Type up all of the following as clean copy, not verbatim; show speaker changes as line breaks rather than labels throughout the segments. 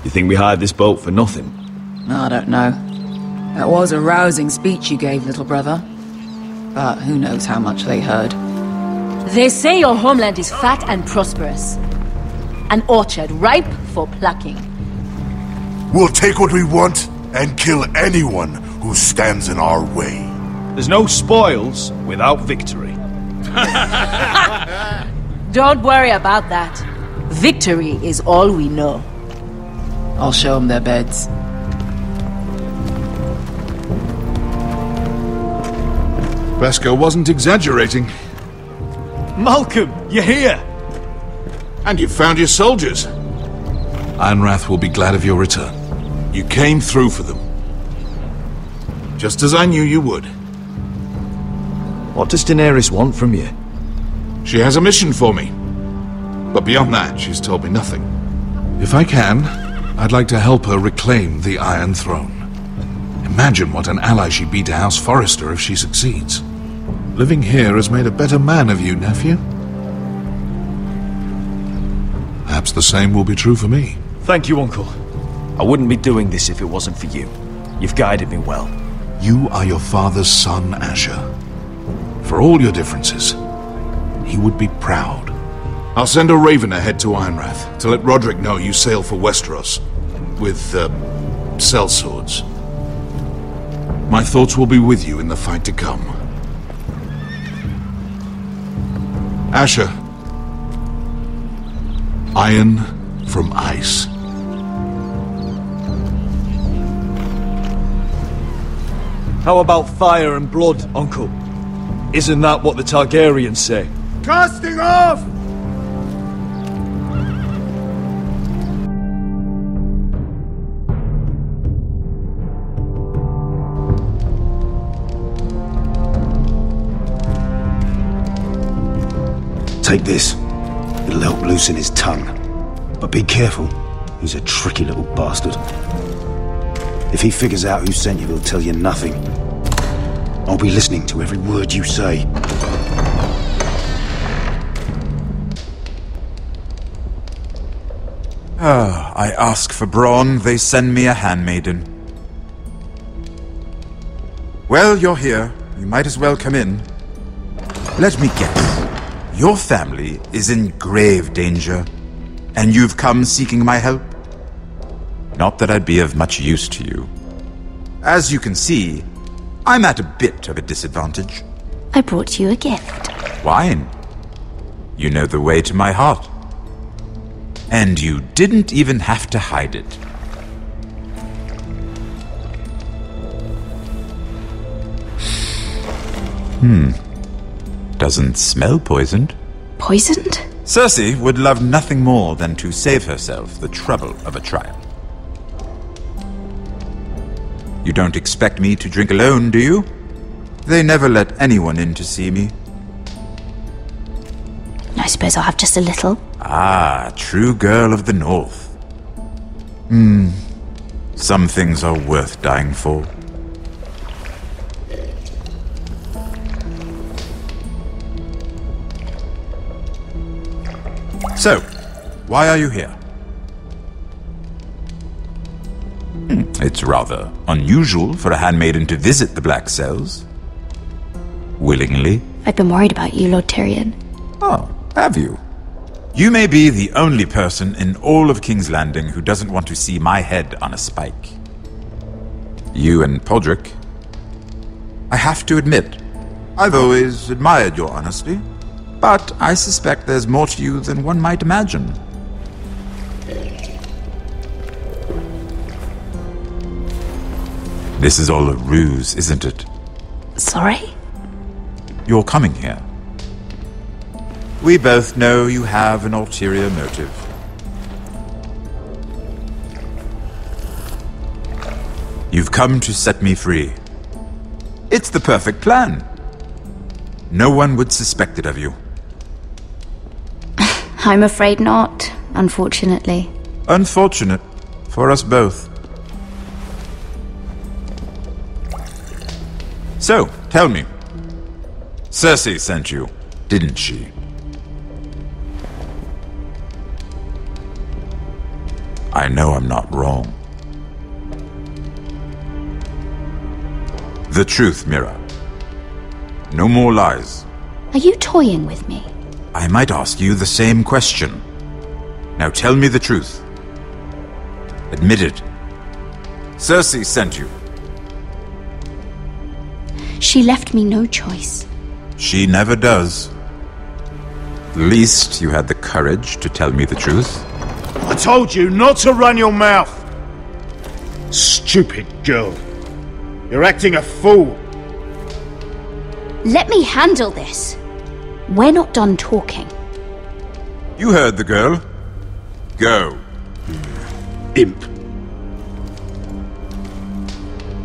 You think we hired this boat for nothing?
I don't know. That was a rousing speech you gave, little brother. But who knows how much they heard.
They say your homeland is fat and prosperous. An orchard ripe for plucking.
We'll take what we want and kill anyone who stands in our way.
There's no spoils without victory.
Don't worry about that. Victory is all we know.
I'll show them their beds.
Vasco wasn't exaggerating.
Malcolm, you're here!
And you found your soldiers. Ironrath will be glad of your return. You came through for them. Just as I knew you would.
What does Daenerys want from you?
She has a mission for me. But beyond that, she's told me nothing. If I can, I'd like to help her reclaim the Iron Throne. Imagine what an ally she'd be to House Forrester if she succeeds. Living here has made a better man of you, nephew. Perhaps the same will be true for me.
Thank you, Uncle. I wouldn't be doing this if it wasn't for you. You've guided me well.
You are your father's son, Asher. For all your differences, he would be proud. I'll send a raven ahead to Ironrath to let Roderick know you sail for Westeros with, sellswords. My thoughts will be with you in the fight to come. Asher. Iron from ice.
How about fire and blood, Uncle? Isn't that what the Targaryens say?
Casting off!
Take this. It'll help loosen his tongue. But be careful. He's a tricky little bastard. If he figures out who sent you, he'll tell you nothing. I'll be listening to every word you say.
I ask for brawn, they send me a handmaiden. Well, you're here. You might as well come in. Let me guess. Your family is in grave danger, and you've come seeking my help? Not that I'd be of much use to you. As you can see, I'm at a bit of a disadvantage.
I brought you a gift.
Wine. You know the way to my heart. And you didn't even have to hide it. Doesn't smell poisoned.
Poisoned?
Cersei would love nothing more than to save herself the trouble of a trial. You don't expect me to drink alone, do you? They never let anyone in to see me.
I suppose I'll have just a little.
Ah, true girl of the North. Some things are worth dying for. So, why are you here? It's rather unusual for a handmaiden to visit the Black Cells. Willingly.
I've been worried about you, Lord Tyrion.
Oh, have you? You may be the only person in all of King's Landing who doesn't want to see my head on a spike. You and Podrick. I have to admit, I've always admired your honesty, but I suspect there's more to you than one might imagine. This is all a ruse, isn't it?
Sorry?
You're coming here. We both know you have an ulterior motive. You've come to set me free. It's the perfect plan. No one would suspect it of you.
I'm afraid not, unfortunately.
Unfortunate for us both. So, tell me. Cersei sent you, didn't she? I know I'm not wrong. The truth, Mira. No more lies.
Are you toying with me?
I might ask you the same question. Now tell me the truth. Admit it. Cersei sent you.
She left me no choice.
She never does. At least you had the courage to tell me the truth.
I told you not to run your mouth! Stupid girl. You're acting a fool.
Let me handle this. We're not done talking.
You heard the girl. Go.
Imp.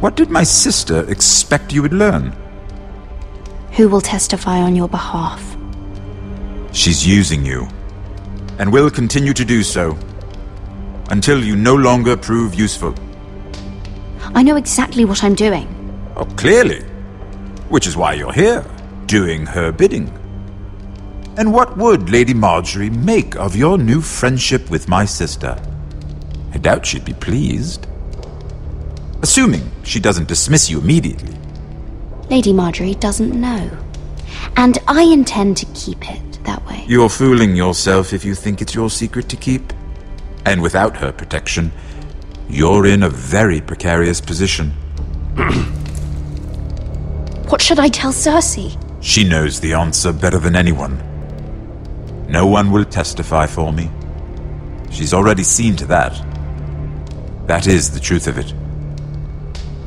What did my sister expect you would learn?
Who will testify on your behalf?
She's using you, and will continue to do so, until you no longer prove useful.
I know exactly what I'm doing.
Oh, clearly. Which is why you're here, doing her bidding. And what would Lady Marjorie make of your new friendship with my sister? I doubt she'd be pleased. Assuming she doesn't dismiss you immediately.
Lady Marjorie doesn't know. And I intend to keep it that way.
You're fooling yourself if you think it's your secret to keep. And without her protection, you're in a very precarious position.
What should I tell Cersei?
She knows the answer better than anyone. No one will testify for me. She's already seen to that. That is the truth of it.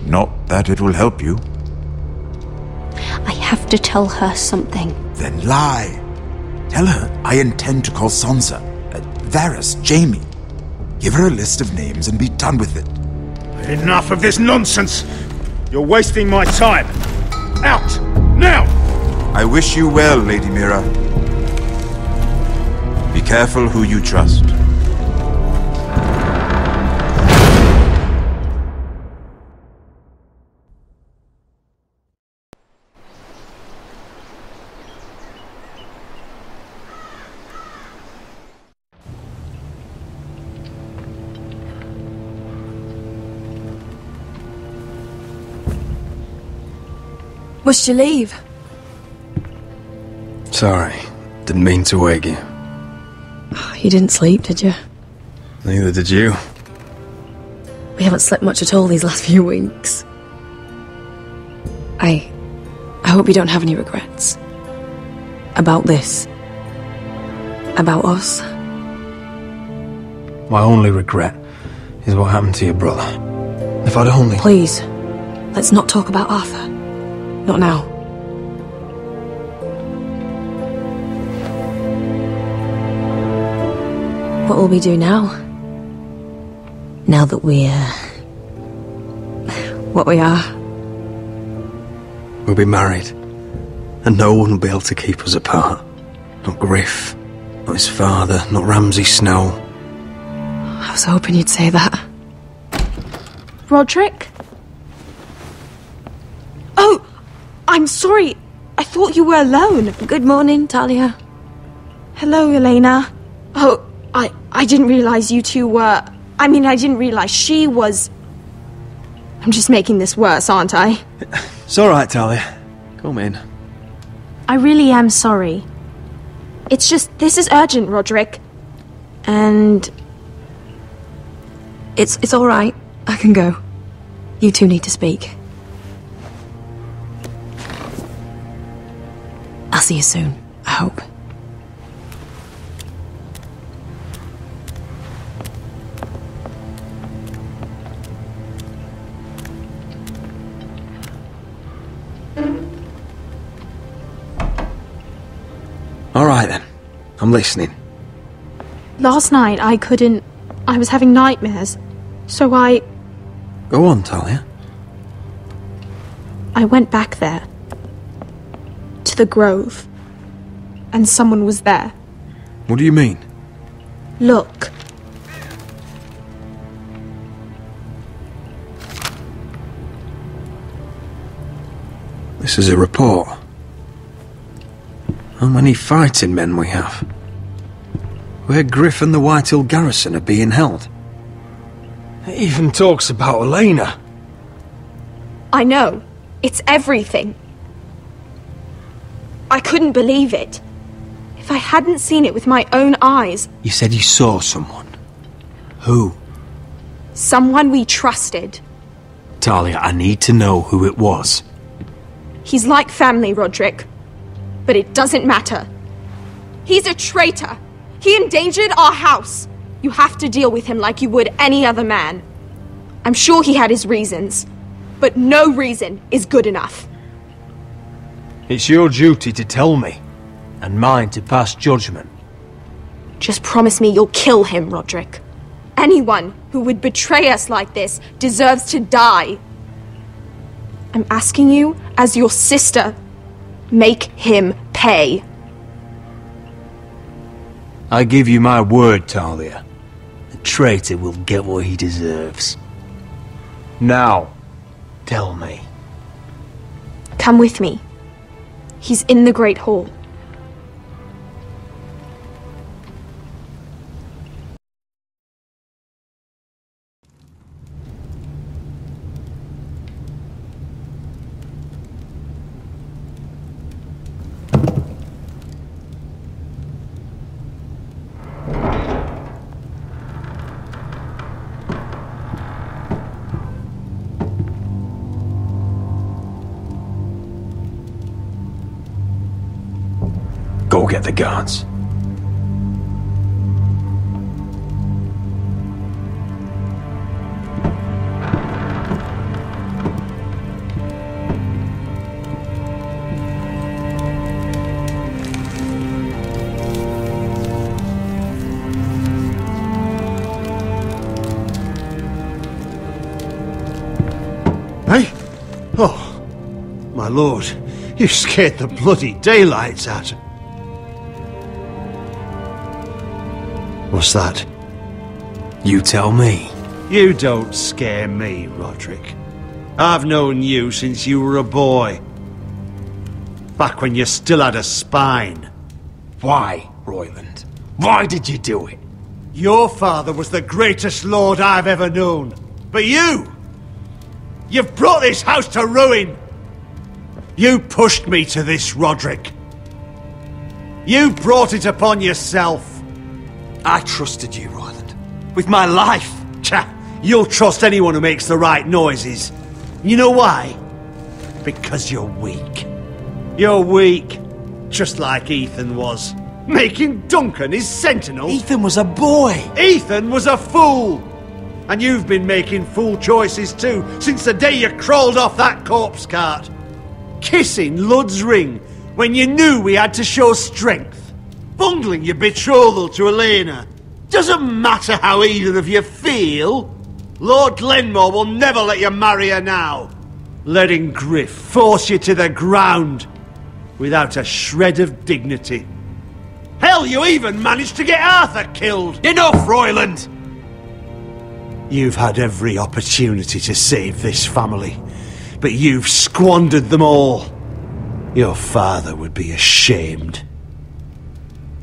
Not that it will help you.
I have to tell her something.
Then lie. Tell her I intend to call Sansa, Varys, Jaime. Give her a list of names and be done with it.
Enough of this nonsense! You're wasting my time! Out! Now!
I wish you well, Lady Mira. Be careful who you trust.
Must you leave?
Sorry, didn't mean to wake you.
You didn't sleep, did you?
Neither did you.
We haven't slept much at all these last few weeks. I hope you don't have any regrets. About this. About us.
My only regret is what happened to your brother. If I'd only...
Please, let's not talk about Arthur. Not now. What will we do now? Now that we're... what we are?
We'll be married. And no one will be able to keep us apart. Not Griff, not his father, not Ramsay Snow.
I was hoping you'd say that.
Roderick? Oh! I'm sorry. I thought you were alone.
Good morning, Talia.
Hello, Elena. Oh, I didn't realize you two were... I mean, I didn't realize she was... I'm just making this worse, aren't I?
It's alright, Talia. Come in.
I really am sorry. It's just, this is urgent, Roderick. And...
It's alright. I can go. You two need to speak. I'll see you soon, I hope.
Alright then. I'm listening.
last night I was having nightmares. So
Go on, Talia.
I went back there. To the grove. And someone was there.
What do you mean?
Look.
This is a report. How many fighting men we have? Where Griff and the Whitehill garrison are being held. It even talks about Elena.
I know. It's everything. I couldn't believe it. If I hadn't seen it with my own eyes...
You said you saw someone. Who?
Someone we trusted.
Talia, I need to know who it was.
He's like family, Roderick. But it doesn't matter. He's a traitor. He endangered our house. You have to deal with him like you would any other man. I'm sure he had his reasons. But no reason is good enough.
It's your duty to tell me, and mine to pass judgment.
Just promise me you'll kill him, Roderick. Anyone who would betray us like this deserves to die. I'm asking you, as your sister, make him pay.
I give you my word, Talia. The traitor will get what he deserves. Now, tell me.
Come with me. He's in the Great Hall.
Go get the guards.
Hey? Oh, my lord, you scared the bloody daylights out. What's that?
You tell me.
You don't scare me, Roderick. I've known you since you were a boy. Back when you still had a spine.
Why, Royland? Why did you do it?
Your father was the greatest lord I've ever known. But you've brought this house to ruin. You pushed me to this, Roderick. You brought it upon yourself.
I trusted you, Royland. With my life.
You'll trust anyone who makes the right noises. You know why? Because you're weak. You're weak. Just like Ethan was. Making Duncan his sentinel.
Ethan was a boy.
Ethan was a fool. And you've been making fool choices too, since the day you crawled off that corpse cart. Kissing Lud's ring when you knew we had to show strength. Bungling your betrothal to Elena. Doesn't matter how either of you feel. Lord Glenmore will never let you marry her now. Letting Griff force you to the ground without a shred of dignity. Hell, you even managed to get Arthur killed.
Enough, Royland!
You've had every opportunity to save this family, but you've squandered them all. Your father would be ashamed.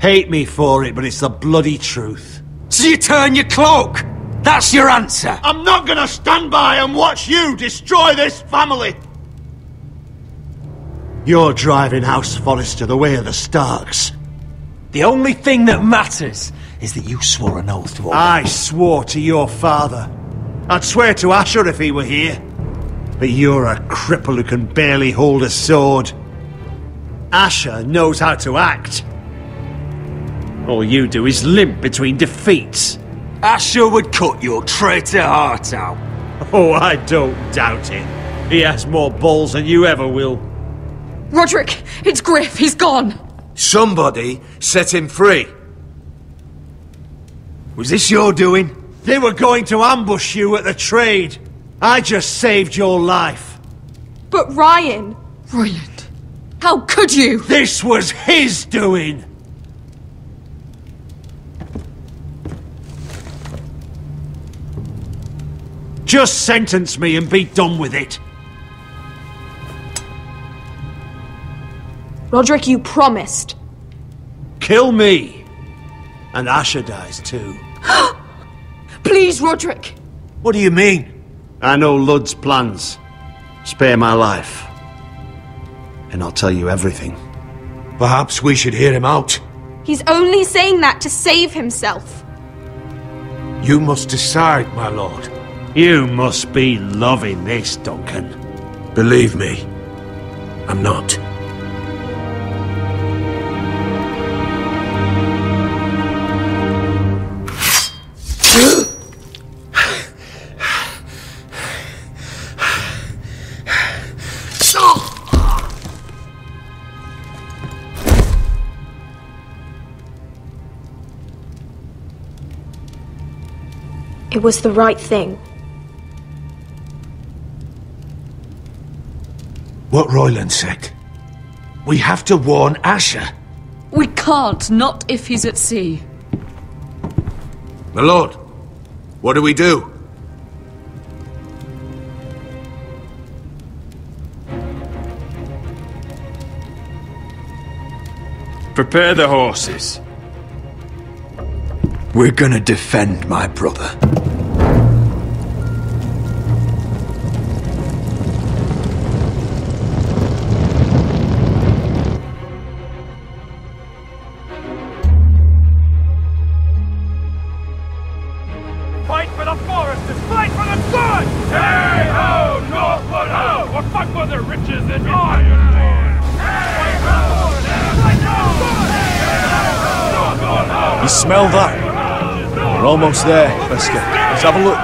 Hate me for it, but it's the bloody truth.
So you turn your cloak? That's your answer?
I'm not gonna stand by and watch you destroy this family! You're driving House Forrester the way of the Starks.
The only thing that matters is that you swore an oath to obey.
I swore to your father. I'd swear to Asher if he were here. But you're a cripple who can barely hold a sword. Asher knows how to act. All you do is limp between defeats.
Asher would cut your traitor heart out.
Oh, I don't doubt it. He has more balls than you ever will.
Roderick, it's Griff. He's gone.
Somebody set him free. Was this your doing?
They were going to ambush you at the trade. I just saved your life.
But Ryan...
Royland, how could you?
This was his doing. Just sentence me and be done with it.
Roderick, you promised.
Kill me. And Asher dies too.
Please, Roderick.
What do you mean? I know Lud's plans. Spare my life. And I'll tell you everything.
Perhaps we should hear him out.
He's only saying that to save himself.
You must decide, my lord.
You must be loving this, Duncan.
Believe me, I'm not.
It was the right thing.
What Royland said. We have to warn Asher.
We can't, not if he's at sea.
My lord, what do we do?
Prepare the horses. We're gonna defend my brother.
Fight for the Forresters! Fight for the sun! Hey-ho! Northwood ho! Or fight for the riches and iron land! Hey-ho!
You smell that? We're almost there, Wesker. Let's have a look.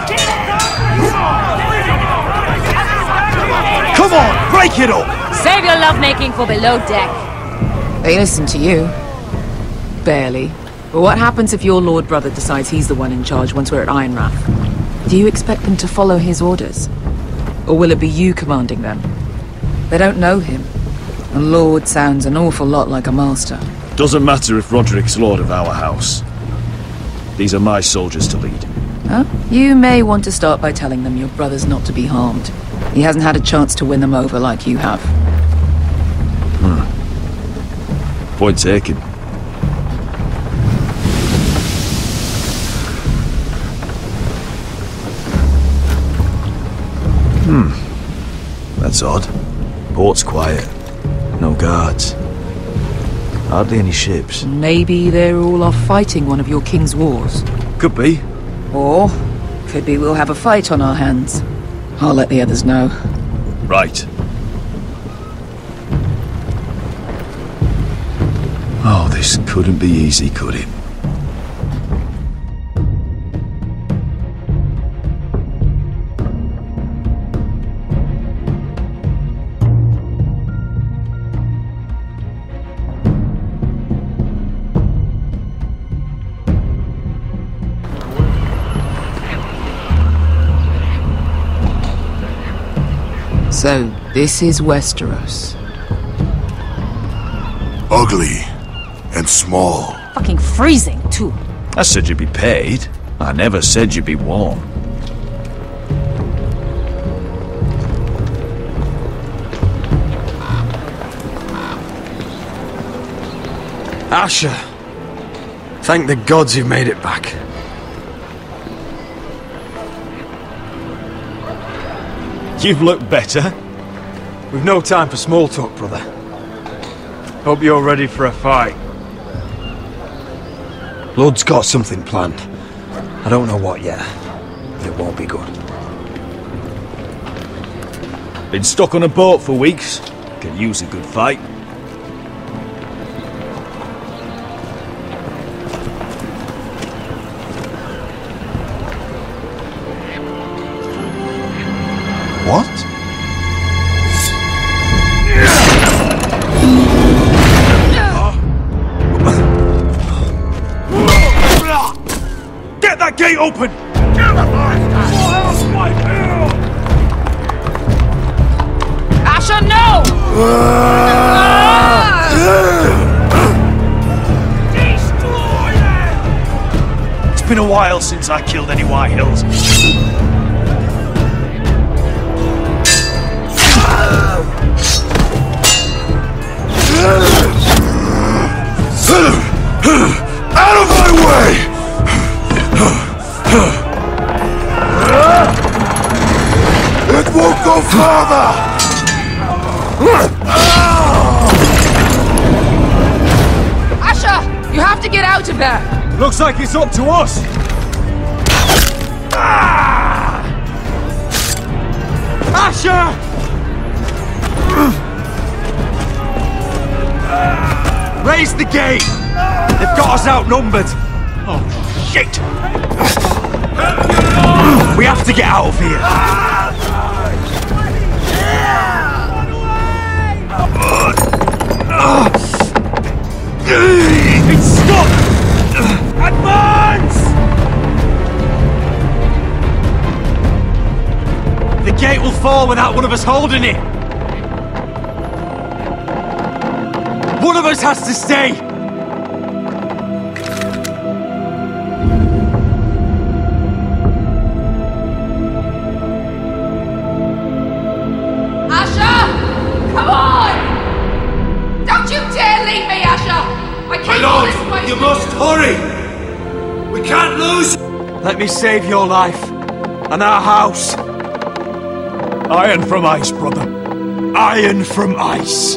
Come on, break it up!
Save your lovemaking for below deck.
They listen to you. Barely. But what happens if your lord brother decides he's the one in charge once we're at Ironrath? Do you expect them to follow his orders? Or will it be you commanding them? They don't know him. A lord sounds an awful lot like a master.
Doesn't matter if Roderick's lord of our house. These are my soldiers to lead.
Huh? You may want to start by telling them your brother's not to be harmed. He hasn't had a chance to win them over like you have.
Point taken. That's odd. Port's quiet. No guards. Hardly any ships.
Maybe they're all off fighting one of your king's wars.
Could be.
Or could be we'll have a fight on our hands. I'll let the others know.
Right. Oh, this couldn't be easy, could it?
So, this is Westeros.
Ugly and small.
Fucking freezing, too.
I said you'd be paid. I never said you'd be warm.
Asher! Thank the gods you've made it back.
You've looked better.
We've no time for small talk, brother. Hope you're ready for a fight. Lord's got something planned. I don't know what yet. But it won't be good.
Been stuck on a boat for weeks. Could use a good fight.
What?
Get that gate open!
Asher, no!
It's been a while since I killed any Whitehills.
Out of my way!
Looks like it's up to us! Asher! Raise the gate! They've got us outnumbered! Oh, shit! We have to get out of here! It's stuck! Advance! The gate will fall without one of us holding it! One of us has to stay!
Asher! Come on! Don't you dare leave me, Asher! I
My
can't
lord,
this way.
you must hurry! We can't lose!
Let me save your life, and our house. Iron from ice, brother. Iron from ice.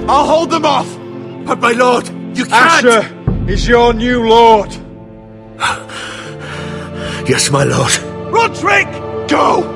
I'll hold them off!
But my lord, you can't!
Asher is your new lord.
Yes, my lord.
Roderick! Go!